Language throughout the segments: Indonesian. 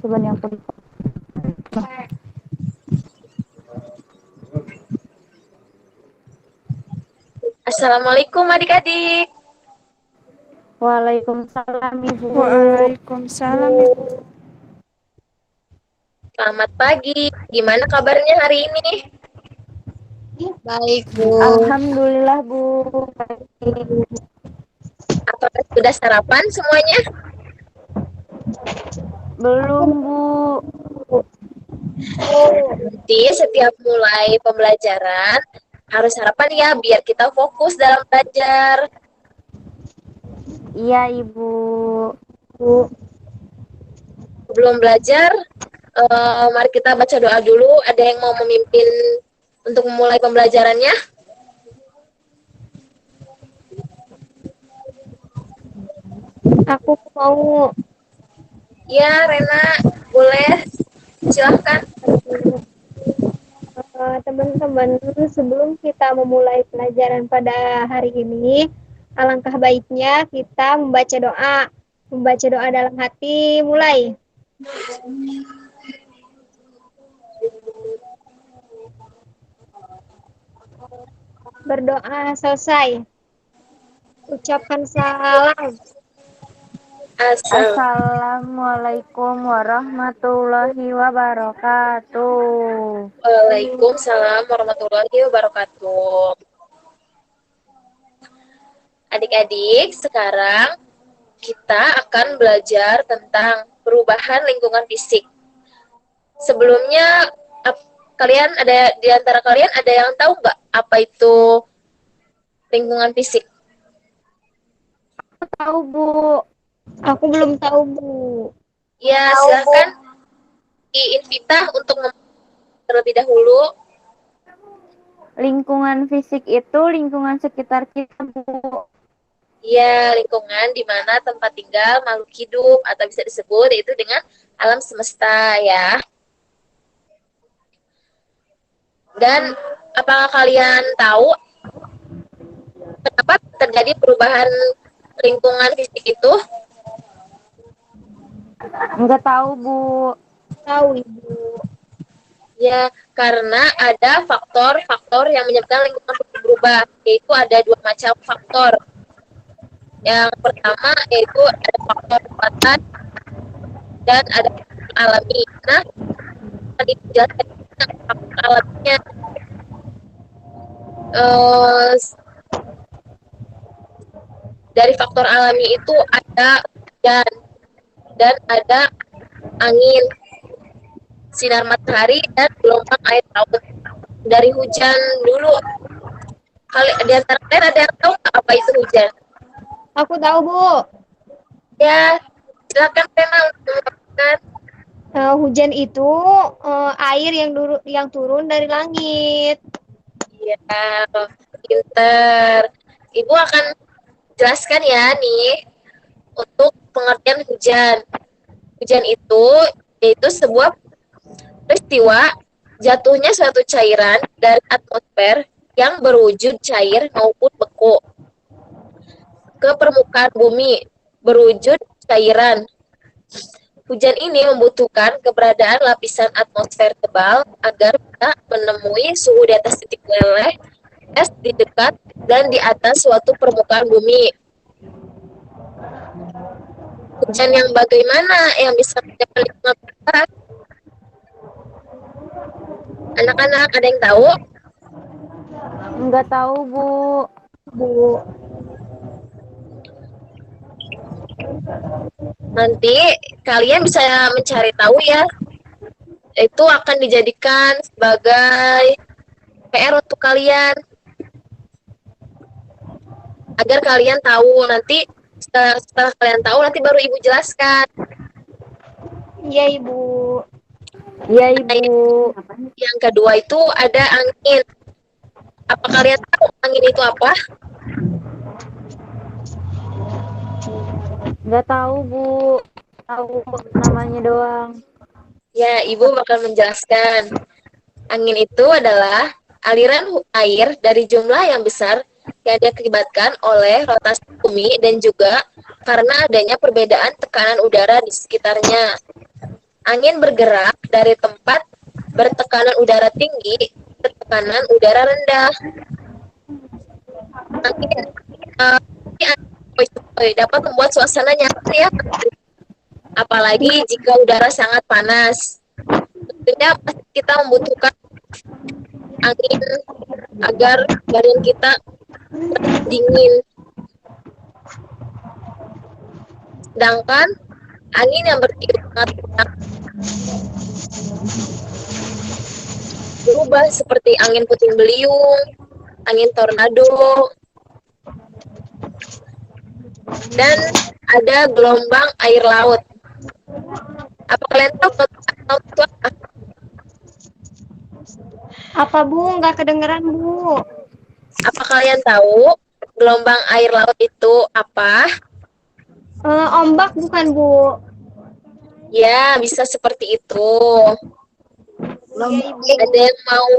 kewajiban yang perlu. Assalamualaikum adik-adik. Waalaikumsalam Ibu. Waalaikumsalam Ibu. Selamat pagi. Gimana kabarnya hari ini? Baik Bu. Alhamdulillah Bu. Baik. Apakah sudah sarapan semuanya? Belum Bu. Nanti setiap mulai pembelajaran harus sarapan ya biar kita fokus dalam belajar. Iya Ibu. Sebelum belajar, mari kita baca doa dulu. Ada yang mau memimpin untuk memulai pembelajarannya? Aku mau Ya, Rena, boleh. Silahkan. teman-teman, sebelum kita memulai pelajaran pada hari ini, alangkah baiknya kita membaca doa. Membaca doa dalam hati, mulai. Berdoa selesai. Ucapkan salam. Assalamualaikum warahmatullahi wabarakatuh. Waalaikumsalam warahmatullahi wabarakatuh. Adik-adik, sekarang kita akan belajar tentang perubahan lingkungan fisik. Sebelumnya, kalian ada di antara kalian ada yang tahu nggak apa itu lingkungan fisik? Aku tahu Bu. Aku belum tahu Bu. Ya, silakan diinvitah untuk terlebih dahulu. Lingkungan fisik itu lingkungan sekitar kita Bu. Ya, lingkungan di mana tempat tinggal makhluk hidup atau bisa disebut yaitu dengan alam semesta ya. Dan apakah kalian tahu kenapa terjadi perubahan lingkungan fisik itu? Enggak tahu Bu. Tahu Ibu. Ya, karena ada faktor-faktor yang menyebabkan lingkungan fisik berubah, yaitu ada dua macam faktor. Yang pertama yaitu ada faktor buatan dan ada faktor alami. Nah, tadi dijelaskan faktor alaminya. Dari faktor alami itu ada hujan dan ada angin, sinar matahari dan gelombang air laut. Dari hujan dulu, di antara kalian ada yang tahu nggak apa itu hujan? Aku tahu Bu. Ya, silakan Pena untuk mengatakan. Hujan itu air yang turun dari langit. Ya, pinter. Ibu akan jelaskan ya nih untuk pengertian hujan. Hujan itu yaitu sebuah peristiwa jatuhnya suatu cairan dari atmosfer yang berwujud cair maupun beku ke permukaan bumi berwujud cairan. Hujan ini membutuhkan keberadaan lapisan atmosfer tebal agar bisa menemui suhu di atas titik meleleh es di dekat dan di atas suatu permukaan bumi. Hujan yang bagaimana yang bisa mencapai lingkungan kita? Anak-anak ada yang tahu? Enggak tahu Bu. Bu. Nanti kalian bisa mencari tahu ya. Itu akan dijadikan sebagai PR untuk kalian. Agar kalian tahu nanti setelah kalian tahu nanti baru Ibu jelaskan. Iya Ibu. Iya Ibu. Yang kedua itu ada angin. Apa kalian tahu angin itu apa? Enggak tahu Bu. Tahu namanya doang. Ya, Ibu bakal menjelaskan. Angin itu adalah aliran air dari jumlah yang besar yang diakibatkan oleh rotasi bumi dan juga karena adanya perbedaan tekanan udara di sekitarnya. Angin bergerak dari tempat bertekanan udara tinggi ke tekanan udara rendah. Angin dapat membuat suasana nyaman ya, apalagi jika udara sangat panas. Tentunya pasti kita membutuhkan angin agar badan kita dingin. Sedangkan angin yang bertiup sangat kencang berubah seperti angin puting beliung, angin tornado, dan ada gelombang air laut. Apa kalian tahu gelombang air laut itu apa? Apa Bu? Nggak kedengeran Bu. Apa kalian tahu gelombang air laut itu apa? Ombak bukan Bu? Ya, bisa seperti itu. Iya, Ibu. Ada yang mau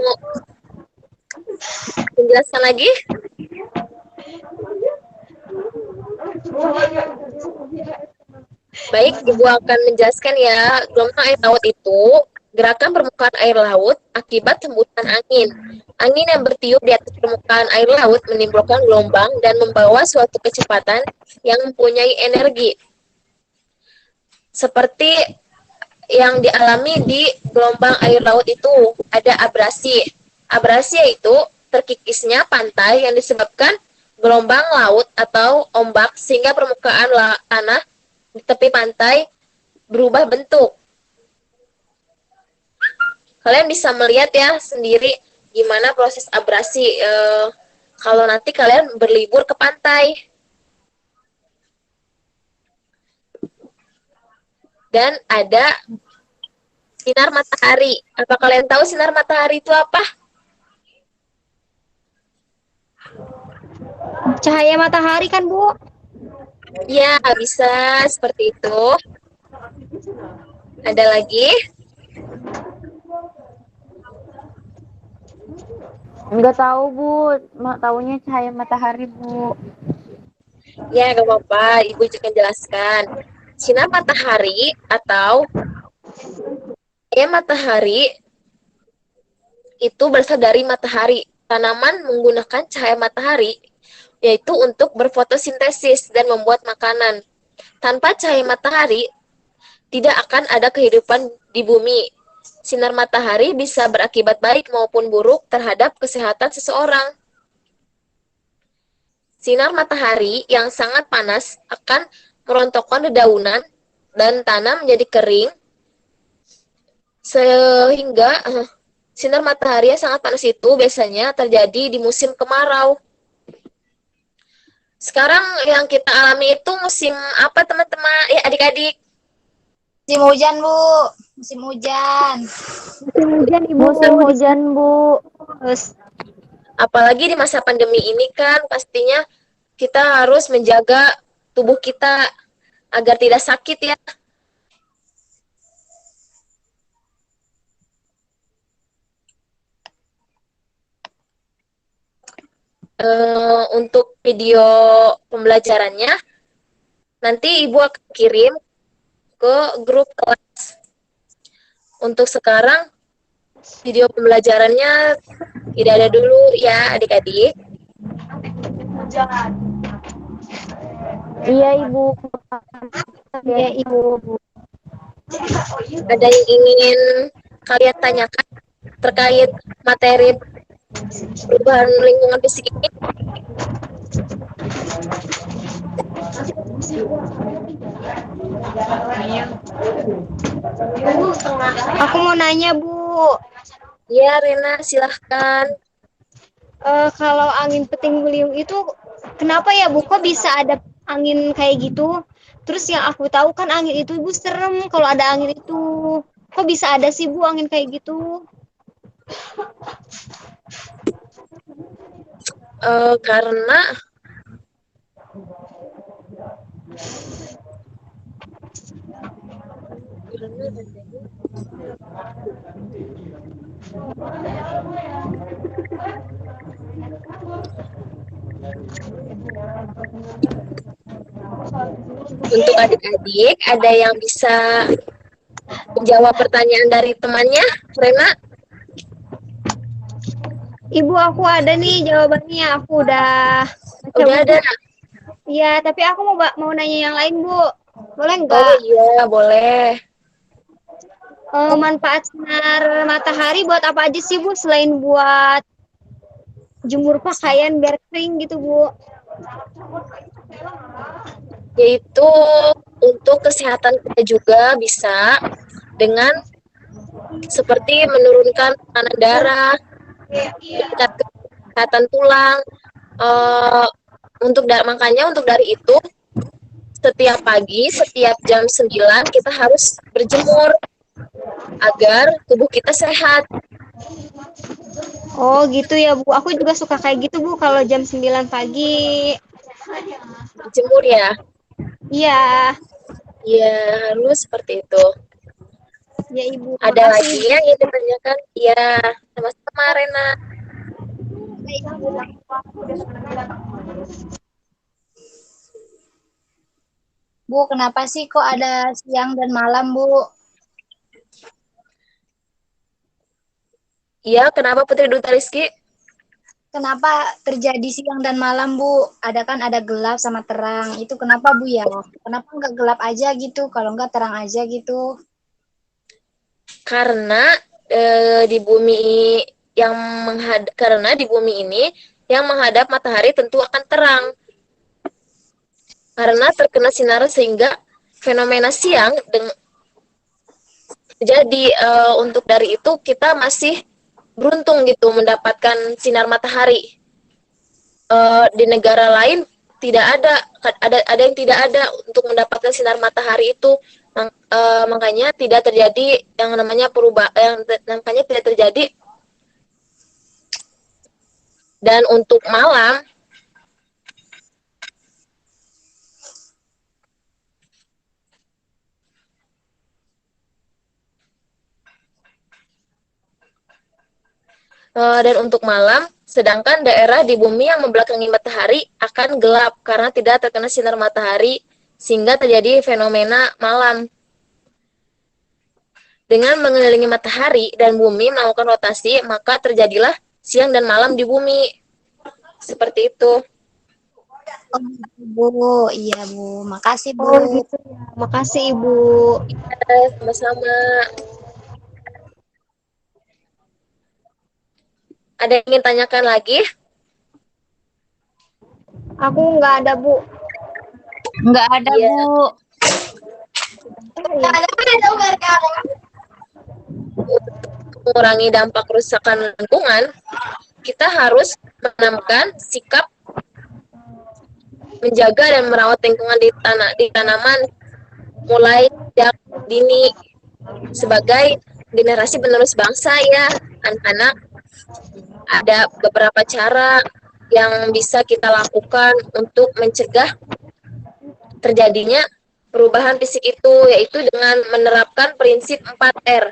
menjelaskan lagi? Baik, Ibu akan menjelaskan ya. Gelombang air laut itu gerakan permukaan air laut akibat hembusan angin. Angin yang bertiup di atas permukaan air laut menimbulkan gelombang dan membawa suatu kecepatan yang mempunyai energi. Seperti yang dialami di gelombang air laut itu ada abrasi. Abrasi yaitu terkikisnya pantai yang disebabkan gelombang laut atau ombak sehingga permukaan tanah di tepi pantai berubah bentuk. Kalian bisa melihat ya sendiri gimana proses abrasi kalau nanti kalian berlibur ke pantai. Dan ada sinar matahari. Apa kalian tahu sinar matahari itu apa? Cahaya matahari kan Bu? Ya, bisa seperti itu. Ada lagi? Enggak tahu Bu, taunya cahaya matahari Bu. Ya, gak apa-apa. Ibu juga jelaskan. Sinar matahari atau cahaya matahari itu berasal dari matahari. Tanaman menggunakan cahaya matahari yaitu untuk berfotosintesis dan membuat makanan. Tanpa cahaya matahari, tidak akan ada kehidupan di bumi. Sinar matahari bisa berakibat baik maupun buruk terhadap kesehatan seseorang. Sinar matahari yang sangat panas akan merontokkan dedaunan dan tanah menjadi kering, sehingga sinar matahari yang sangat panas itu biasanya terjadi di musim kemarau. Sekarang yang kita alami itu musim apa teman-teman? Ya adik-adik. Musim hujan, Bu. Musim hujan. Musim hujan Ibu. Musim hujan Bu. Terus Apalagi di masa pandemi ini kan pastinya kita harus menjaga tubuh kita agar tidak sakit ya. Untuk video pembelajarannya nanti Ibu akan kirim ke grup kelas. Untuk sekarang video pembelajarannya tidak ada dulu ya adik-adik. Iya Ibu. ya Ibu. Ada yang ingin kalian tanyakan terkait materi perubahan lingkungan fisik ini? Aku mau nanya Bu. Ya, Rena, silahkan. Kalau angin puting beliung itu kenapa ya Bu? Kok bisa ada angin kayak gitu? Terus yang aku tahu kan angin itu Bu serem kalau ada angin itu. Kok bisa ada sih Bu angin kayak gitu? Karena untuk adik-adik ada yang bisa menjawab pertanyaan dari temannya, Rena? Ibu, aku ada nih jawabannya. Aku udah baca Udah buku. ada. Iya, tapi aku mau nanya yang lain, Bu. Boleh Oh nggak? iya, boleh. Manfaat sinar matahari buat apa aja sih, Bu? Selain buat jemur pakaian biar kering gitu, Bu. Yaitu untuk kesehatan kita juga bisa dengan seperti menurunkan tekanan darah, meningkatkan kesehatan tulang. Makanya untuk dari itu setiap pagi, setiap jam 9 kita harus berjemur agar tubuh kita sehat. Oh, gitu ya, Bu. Aku juga suka kayak gitu, Bu, kalau jam 9 pagi. Jemur ya. Iya, Ya, harus seperti itu. ya Ibu. Ada Makasih, lagi Ibu. yang ingin ditanyakan? Iya, sama-sama Rena. Bu, kenapa sih kok ada siang dan malam, Bu? Iya, kenapa Putri Duta Rizky? Kenapa terjadi siang dan malam, Bu? Ada gelap sama terang. Itu kenapa, Bu ya? Kenapa nggak gelap aja gitu? Kalau nggak terang aja gitu? Karena di bumi karena di bumi ini yang menghadap matahari tentu akan terang. Karena terkena sinar sehingga fenomena siang jadi untuk dari itu kita masih beruntung gitu mendapatkan sinar matahari. Di negara lain tidak ada yang tidak ada untuk mendapatkan sinar matahari itu. Makanya tidak terjadi yang namanya makanya tidak terjadi. Dan untuk malam sedangkan daerah di bumi yang membelakangi matahari akan gelap karena tidak terkena sinar matahari sehingga terjadi fenomena malam. Dengan mengelilingi matahari dan bumi melakukan rotasi, maka terjadilah siang dan malam di bumi. Seperti itu. Oh, Bu. Iya, Bu. Makasih, Bu. Oh, gitu ya. Makasih, Ibu. Sama-sama. Ada yang ingin tanyakan lagi? Aku nggak ada, Bu. Nggak ada, Iya. Bu. Mengurangi dampak kerusakan lingkungan, kita harus menanamkan sikap menjaga dan merawat lingkungan di tanaman mulai sejak dini sebagai generasi penerus bangsa ya anak-anak. Ada beberapa cara yang bisa kita lakukan untuk mencegah terjadinya perubahan fisik itu, yaitu dengan menerapkan prinsip 4R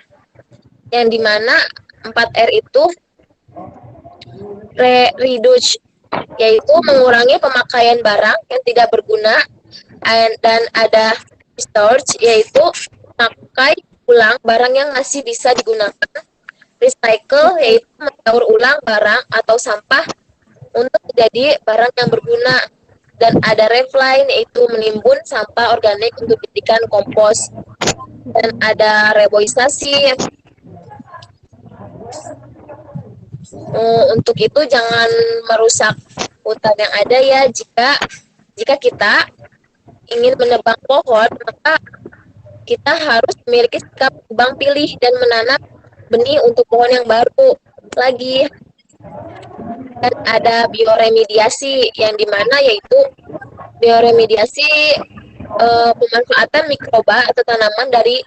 yang dimana 4R itu reduce, yaitu mengurangi pemakaian barang yang tidak berguna, dan ada storage, yaitu pakai ulang barang yang masih bisa digunakan, recycle, yaitu mendaur ulang barang atau sampah untuk menjadi barang yang berguna, dan ada recycling, yaitu menimbun sampah organik untuk dijadikan kompos, dan ada reboisasi. Untuk itu jangan merusak hutan yang ada ya. Jika kita ingin menebang pohon, maka kita harus memiliki sikap tebang pilih dan menanam benih untuk pohon yang baru lagi. Dan ada bioremediasi yang dimana yaitu bioremediasi pemanfaatan mikroba atau tanaman dari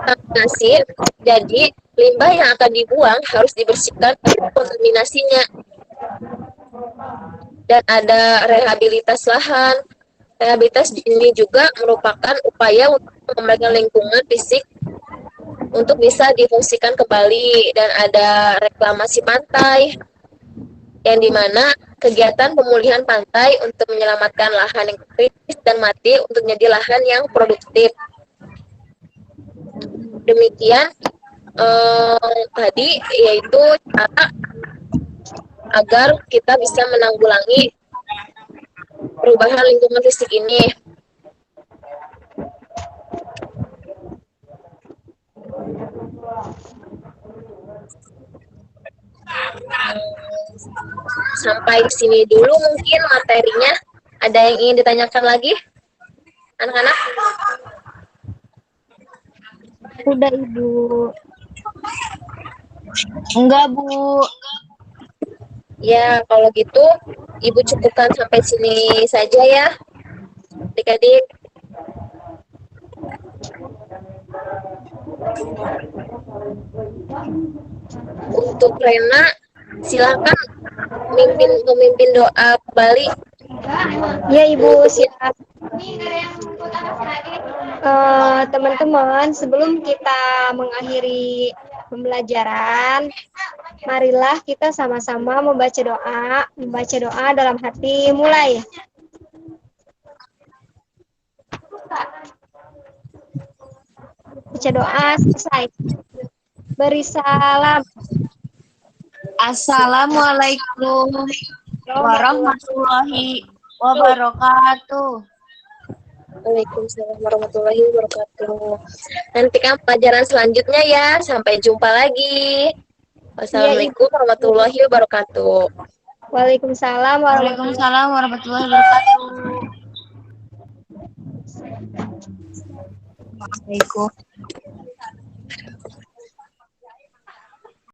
kontaminasi. Jadi limbah yang akan dibuang harus dibersihkan dari kontaminasinya. Dan ada rehabilitas lahan. Rehabilitas ini juga merupakan upaya untuk mengembalikan lingkungan fisik untuk bisa difungsikan kembali, dan ada reklamasi pantai yang dimana kegiatan pemulihan pantai untuk menyelamatkan lahan yang kritis dan mati untuk menjadi lahan yang produktif. Demikian tadi yaitu cara agar kita bisa menanggulangi perubahan lingkungan fisik ini. Sampai di sini dulu mungkin materinya. Ada yang ingin ditanyakan lagi, anak-anak? Udah Ibu. Enggak, Bu. Ya, kalau gitu Ibu cukupkan sampai sini saja ya, adik-adik. Untuk Rena, silakan memimpin doa kembali. Ya Ibu, siap. Teman-teman, sebelum kita mengakhiri pembelajaran, marilah kita sama-sama membaca doa dalam hati. Mulai. Baca doa selesai. Beri salam. Assalamualaikum warahmatullahi wabarakatuh. Waalaikumsalam warahmatullahi wabarakatuh. Nantikan pelajaran selanjutnya ya. Sampai jumpa lagi. Wassalamualaikum warahmatullahi wabarakatuh. Waalaikumsalam warahmatullahi Waalaikumsalam warahmatullahi wabarakatuh. Waalaikumsalam.